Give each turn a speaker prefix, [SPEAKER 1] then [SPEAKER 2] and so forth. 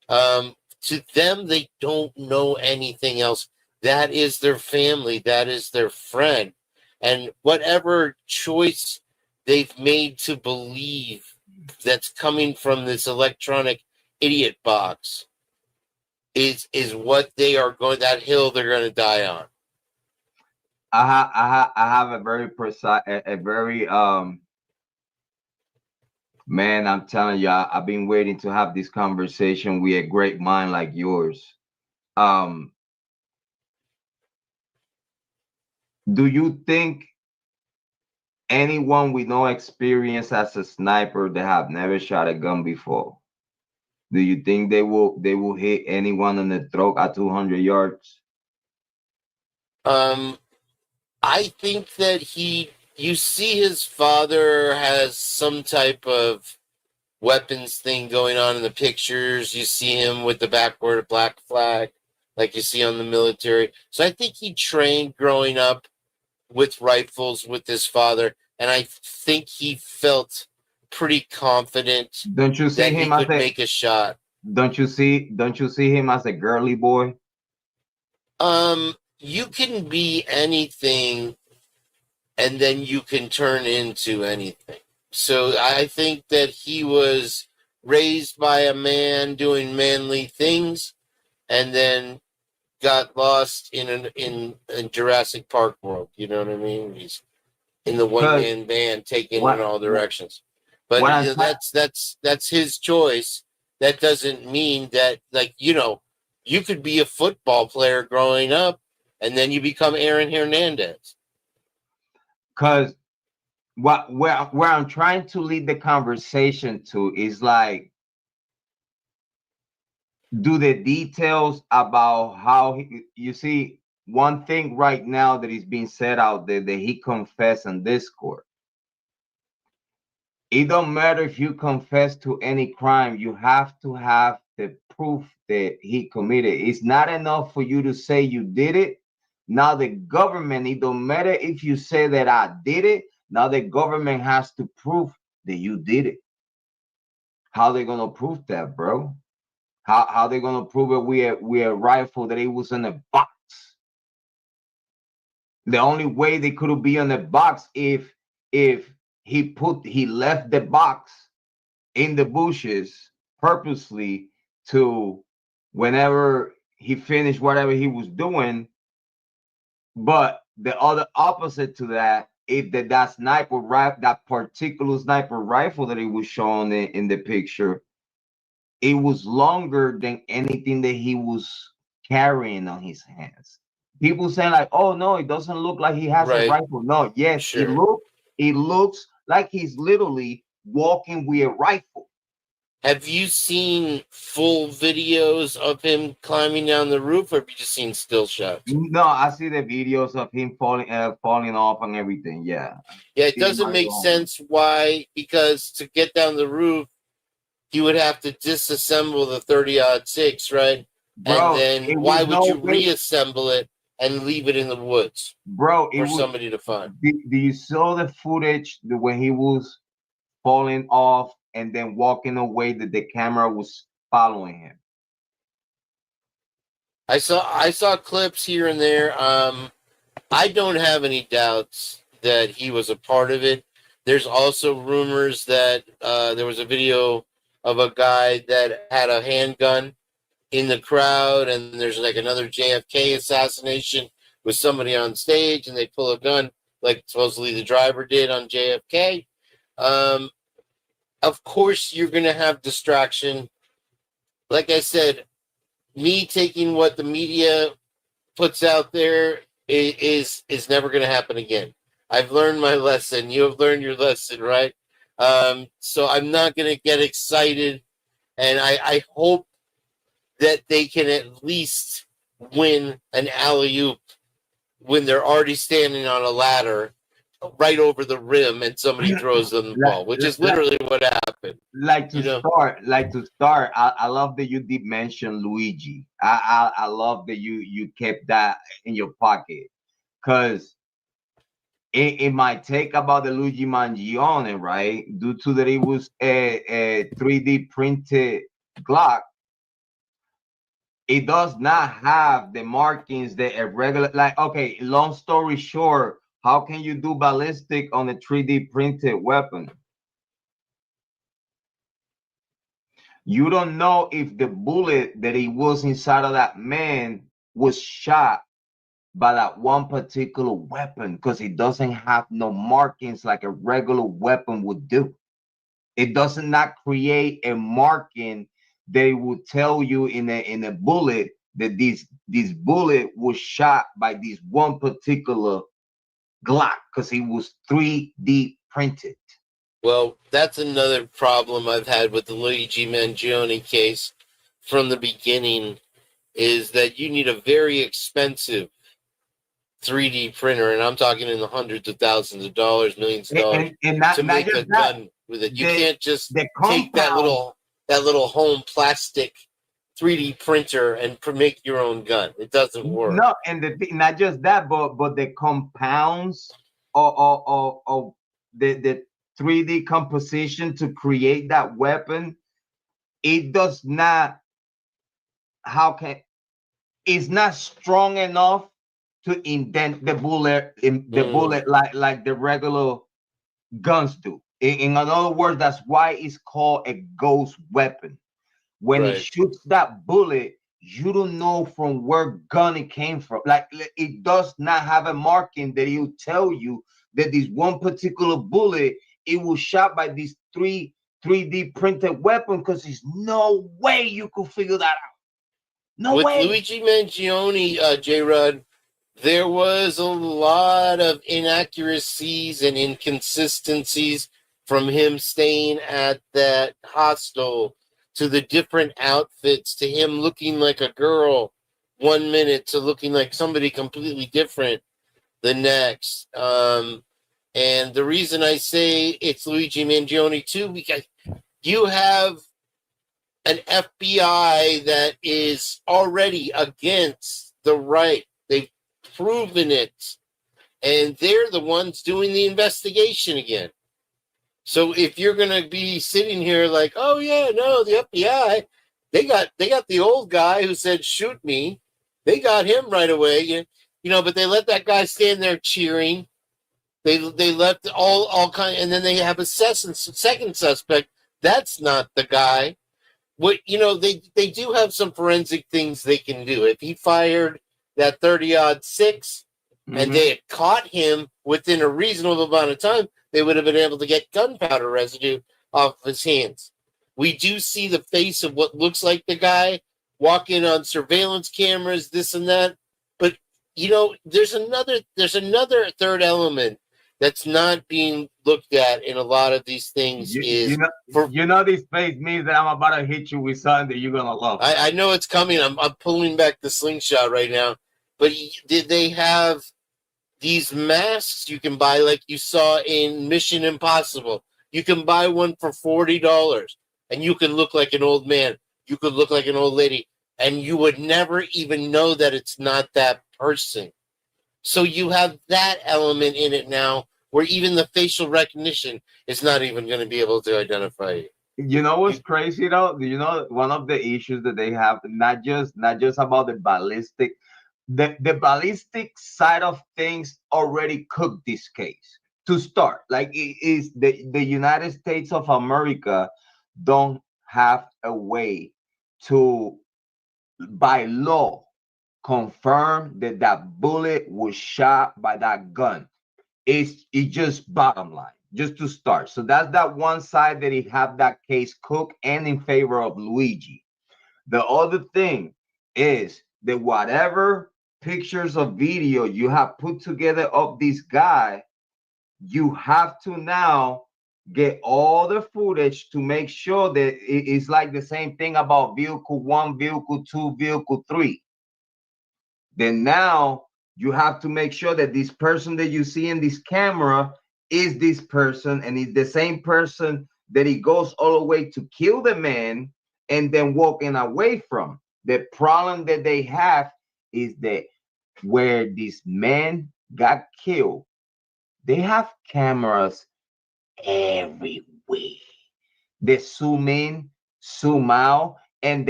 [SPEAKER 1] To them, they don't know anything else. That is their family. That is their friend. And whatever choice they've made to believe that's coming from this electronic idiot box is what they are going, that hill they're going to die on.
[SPEAKER 2] I have a very precise, a very man. I'm telling you, I've been waiting to have this conversation with a great mind like yours. Um, do you think anyone with no experience as a sniper that have never shot a gun before, do you think they will hit anyone in the throat at 200 yards?
[SPEAKER 1] I think that you see his father has some type of weapons thing going on in the pictures. You see him with the backward black flag, like you see on the military. So I think he trained growing up with rifles with his father, and I think he felt pretty confident
[SPEAKER 2] Don't you see
[SPEAKER 1] that he
[SPEAKER 2] him as
[SPEAKER 1] could
[SPEAKER 2] a
[SPEAKER 1] make a shot.
[SPEAKER 2] don't you see him as a girly boy?
[SPEAKER 1] You can be anything, and then you can turn into anything. So I think that he was raised by a man doing manly things, and then got lost in Jurassic Park world. You know what I mean? He's in the one
[SPEAKER 2] Because
[SPEAKER 1] man band, taking in
[SPEAKER 2] what
[SPEAKER 1] all directions. But
[SPEAKER 2] what I'm
[SPEAKER 1] that's his choice. That doesn't mean that, like, you could be a football player growing up, and then you become Aaron Hernandez.
[SPEAKER 2] because where I'm trying to lead the conversation to is like, do the details about how you see one thing right now that is being said out there that he confessed in Discord. It don't matter if you confess to any crime, you have to have the proof that he committed. It's not enough for you to say you did it. Now the government, it don't matter if you say that I did it. Now the government has to prove that you did it. How they gonna prove that, bro? How they gonna prove it with a rifle that it was in a box? The only way they could be in the box if he left the box in the bushes purposely to whenever he finished whatever he was doing. But the other opposite to that, if that sniper rifle, that particular sniper rifle that he was showing in the picture, it was longer than anything that he was carrying on his hands. People saying like, "Oh no, it doesn't look like he has a
[SPEAKER 1] Right.
[SPEAKER 2] rifle." No, yes,
[SPEAKER 1] Sure.
[SPEAKER 2] it looks like he's literally walking with a rifle.
[SPEAKER 1] Have you seen full videos of him climbing down the roof, or have you just seen still shots?
[SPEAKER 2] No, I see the videos of him falling off and everything. Yeah,
[SPEAKER 1] Yeah,
[SPEAKER 2] I
[SPEAKER 1] it
[SPEAKER 2] see him
[SPEAKER 1] doesn't
[SPEAKER 2] on his
[SPEAKER 1] make
[SPEAKER 2] own.
[SPEAKER 1] sense why, because to get down the roof, you would have to disassemble the 30-06, right? And
[SPEAKER 2] Bro,
[SPEAKER 1] then
[SPEAKER 2] it
[SPEAKER 1] why
[SPEAKER 2] was
[SPEAKER 1] would you
[SPEAKER 2] no way,
[SPEAKER 1] reassemble it and leave it in the woods
[SPEAKER 2] bro. It
[SPEAKER 1] for
[SPEAKER 2] was.
[SPEAKER 1] somebody to find?
[SPEAKER 2] Do you saw the footage when he was falling off and then walking away that the camera was following him?
[SPEAKER 1] I saw clips here and there. I don't have any doubts that he was a part of it. There's also rumors that there was a video of a guy that had a handgun in the crowd, and there's like another JFK assassination with somebody on stage, and they pull a gun like supposedly the driver did on JFK. Um, of course, you're going to have distraction. Like I said, me taking what the media puts out there is never going to happen again. I've learned my lesson. You have learned your lesson, right? So I'm not going to get excited, and I hope that they can at least win an alley oop when they're already standing on a ladder right over the rim and somebody throws them the
[SPEAKER 2] like,
[SPEAKER 1] ball, which is
[SPEAKER 2] like,
[SPEAKER 1] literally what happened.
[SPEAKER 2] like
[SPEAKER 1] You
[SPEAKER 2] to
[SPEAKER 1] know,
[SPEAKER 2] start, I love that you did mention Luigi. I love that you kept that in your pocket because it might take about the Luigi Mangione, right? Due to that it was a 3D printed Glock. it does not have the markings that a regular, like, okay, long story short, how can you do ballistic on a 3D printed weapon? You don't know if the bullet that it was inside of that man was shot by that one particular weapon, because it doesn't have no markings like a regular weapon would do. It does not create a marking that would tell you in a bullet that this bullet was shot by this one particular Glock, because it was 3D printed.
[SPEAKER 1] Well, that's another problem I've had with the Luigi Mangione case from the beginning, is that you need a very expensive 3D printer, and I'm talking in the hundreds of thousands of dollars, millions of dollars,
[SPEAKER 2] And
[SPEAKER 1] to
[SPEAKER 2] not
[SPEAKER 1] make a
[SPEAKER 2] just that,
[SPEAKER 1] gun with it. You
[SPEAKER 2] the
[SPEAKER 1] can't just
[SPEAKER 2] the
[SPEAKER 1] take that
[SPEAKER 2] compound.
[SPEAKER 1] little home plastic 3D printer and make your own gun. It doesn't work.
[SPEAKER 2] No, and not just that, but the compounds of the 3D composition to create that weapon, it does not. How can it's not strong enough to indent the bullet in the bullet like the regular guns do. In other words, that's why it's called a ghost weapon. When it
[SPEAKER 1] Right.
[SPEAKER 2] shoots that bullet, you don't know from where gun it came from. Like, it does not have a marking that will tell you that this one particular bullet, it was shot by this 3D printed weapon, because there's no way you could figure that out. No
[SPEAKER 1] With
[SPEAKER 2] way.
[SPEAKER 1] Luigi Mangione, Jrod, there was a lot of inaccuracies and inconsistencies, from him staying at that hostel, to the different outfits, to him looking like a girl one minute to looking like somebody completely different the next. And the reason I say it's Luigi Mangione too, because you have an FBI that is already against the right. They've proven it, and they're the ones doing the investigation again. So if you're going to be sitting here like, oh yeah, no, the FBI, they got the old guy who said shoot me, they got him right away, but they let that guy stand there cheering. They left all kind, and then they have a second suspect. That's not the guy. What they do have some forensic things they can do. If he fired that 30-06 and they had caught him within a reasonable amount of time, they would have been able to get gunpowder residue off his hands. We do see the face of what looks like the guy walking on surveillance cameras, this and that. But there's another third element that's not being looked at in a lot of these things.
[SPEAKER 2] This face means that I'm about to hit you with something that you're gonna love.
[SPEAKER 1] I know it's coming. I'm pulling back the slingshot right now. But did they have these masks you can buy, like you saw in Mission Impossible? You can buy one for $40, and you can look like an old man. You could look like an old lady, and you would never even know that it's not that person. So you have that element in it now, where even the facial recognition is not even going to be able to identify you.
[SPEAKER 2] You know what's crazy though? You know, one of the issues that they have, not just about the ballistic, the ballistic side of things already cooked this case to start. Like, it is the United States of America don't have a way to, by law, confirm that that bullet was shot by that gun. It's just bottom line, just to start. So that's that one side that he have that case cooked and in favor of Luigi. The other thing is that whatever pictures or video you have put together of this guy, you have to now get all the footage to make sure that it's like the same thing about vehicle 1, vehicle 2, vehicle 3. Then now you have to make sure that this person that you see in this camera is this person, and is the same person that he goes all the way to kill the man and then walking away from. The problem that they have is that where this man got killed, they have cameras everywhere. They zoom in, zoom out, and they